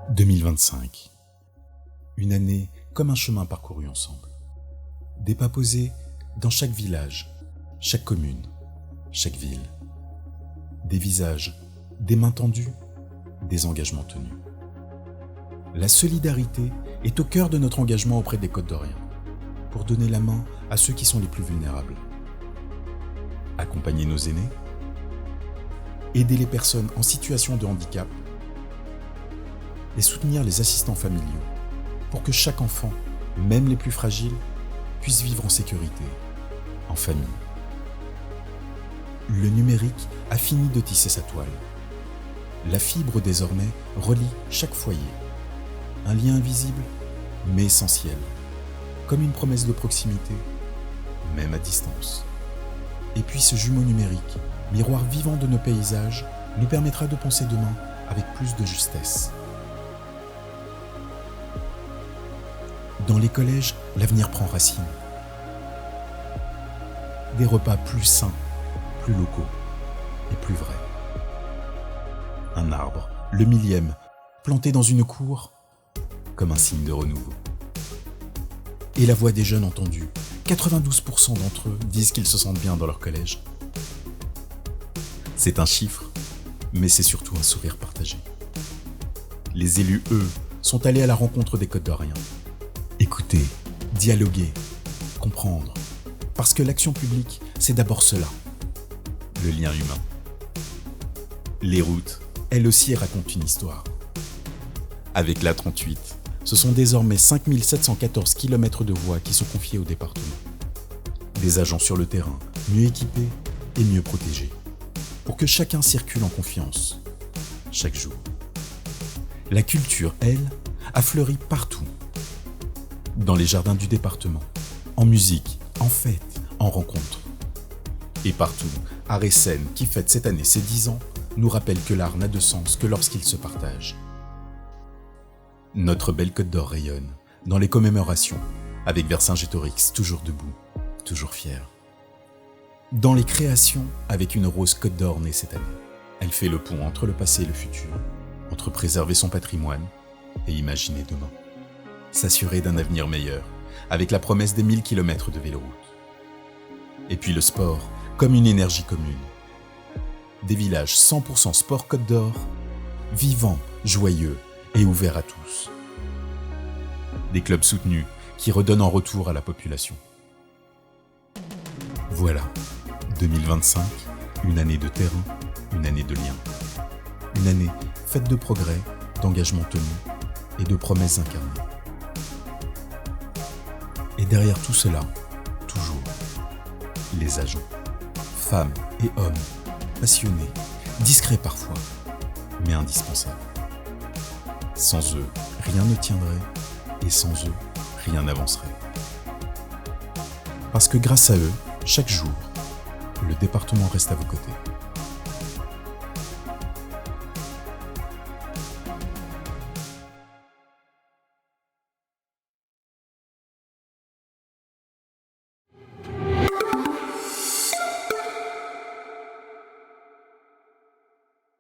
2025. Une année comme un chemin parcouru ensemble. Des pas posés dans chaque village, chaque commune, chaque ville. Des visages, des mains tendues, des engagements tenus. La solidarité est au cœur de notre engagement auprès des Côtes d'Orient, pour donner la main à ceux qui sont les plus vulnérables. Accompagner nos aînés, aider les personnes en situation de handicap et soutenir les assistants familiaux pour que chaque enfant, même les plus fragiles, puisse vivre en sécurité, en famille. Le numérique a fini de tisser sa toile. La fibre désormais relie chaque foyer. Un lien invisible, mais essentiel, comme une promesse de proximité, même à distance. Et puis ce jumeau numérique, miroir vivant de nos paysages, nous permettra de penser demain avec plus de justesse. Dans les collèges, l'avenir prend racine. Des repas plus sains, plus locaux et plus vrais. Un arbre, le 1000e, planté dans une cour, comme un signe de renouveau. Et la voix des jeunes entendue. 92% d'entre eux disent qu'ils se sentent bien dans leur collège. C'est un chiffre, mais c'est surtout un sourire partagé. Les élus, eux, sont allés à la rencontre des Côtes d'Orient. Écouter, dialoguer, comprendre. Parce que l'action publique, c'est d'abord cela, le lien humain. Les routes, elles aussi, racontent une histoire. Avec l'A38, ce sont désormais 5714 km de voies qui sont confiées au département. Des agents sur le terrain, mieux équipés et mieux protégés, pour que chacun circule en confiance, chaque jour. La culture, elle, a fleuri partout. Dans les jardins du département, en musique, en fêtes, en rencontres. Et partout, Arécène, qui fête cette année ses 10 ans, nous rappelle que l'art n'a de sens que lorsqu'il se partage. Notre belle Côte d'Or rayonne, dans les commémorations, avec Vercingétorix toujours debout, toujours fier. Dans les créations, avec une rose Côte d'Or née cette année. Elle fait le pont entre le passé et le futur, entre préserver son patrimoine et imaginer demain. S'assurer d'un avenir meilleur, avec la promesse des 1000 km de véloroute. Et puis le sport, comme une énergie commune. Des villages 100% sport Côte d'Or, vivants, joyeux et ouverts à tous. Des clubs soutenus qui redonnent en retour à la population. Voilà, 2025, une année de terrain, une année de lien. Une année faite de progrès, d'engagements tenus et de promesses incarnées. Et derrière tout cela, toujours, les agents, femmes et hommes, passionnés, discrets parfois, mais indispensables. Sans eux, rien ne tiendrait, et sans eux, rien n'avancerait. Parce que grâce à eux, chaque jour, le département reste à vos côtés.